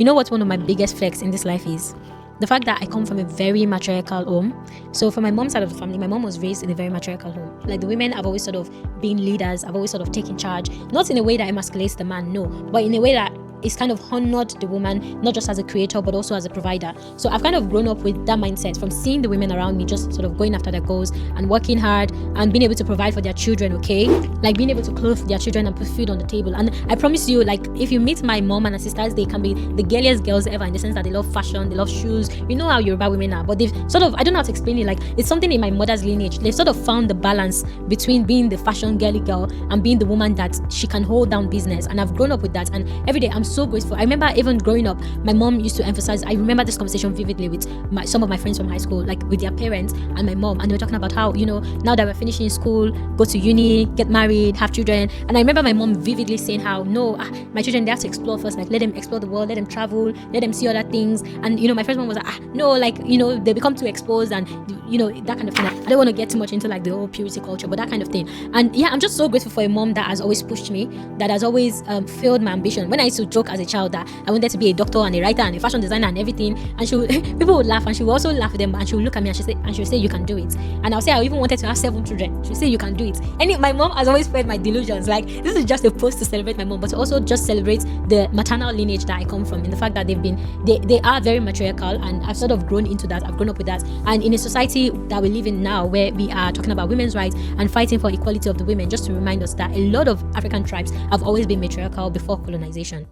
You know what one of my biggest flex in this life is? The fact that I come from a very matriarchal home. So for my mom's side of the family, my mom was raised in a very matriarchal home. Like the women have always sort of been leaders, have always sort of taken charge, not in a way that emasculates the man, no, but in a way that it's kind of honored the woman, not just as a creator, but also as a provider. So I've kind of grown up with that mindset from seeing the women around me just sort of going after their goals and working hard and being able to provide for their children, okay? Like being able to clothe their children and put food on the table. And I promise you, like, if you meet my mom and her sisters, they can be the girliest girls ever in the sense that they love fashion, they love shoes. You know how Yoruba women are, but they've sort of, I don't know how to explain it, like, it's something in my mother's lineage. They've sort of found the balance between being the fashion girly girl and being the woman that she can hold down business. And I've grown up with that. And every day I'm so grateful. I remember even growing up, my mom used to emphasize, I remember this conversation vividly with some of my friends from high school, like with their parents and my mom, and they were talking about how, you know, now that we're finishing school, go to uni, get married, have children. And I remember my mom vividly saying how, no, my children, they have to explore first, like let them explore the world, let them travel, let them see other things. And, you know, my first one was like, no, like, you know, they become too exposed and, you know, that kind of thing. I don't want to get too much into like the whole purity culture, but that kind of thing. And yeah, I'm just so grateful for a mom that has always pushed me, that has always filled my ambition. When I used to joke as a child that I wanted to be a doctor and a writer and a fashion designer and everything, and she would, people would laugh, and she would also laugh at them, and she would look at me and she would say, you can do it. And I'll say, I even wanted to have 7 children. She would say, you can do it. And my mom has always fed my delusions. Like, this is just a post to celebrate my mom, but to also just celebrate the maternal lineage that I come from, in the fact that they are very matriarchal, and I've sort of grown into that. I've grown up with that. And in a society that we live in now, where we are talking about women's rights and fighting for equality of the women, just to remind us that a lot of African tribes have always been matriarchal before colonization.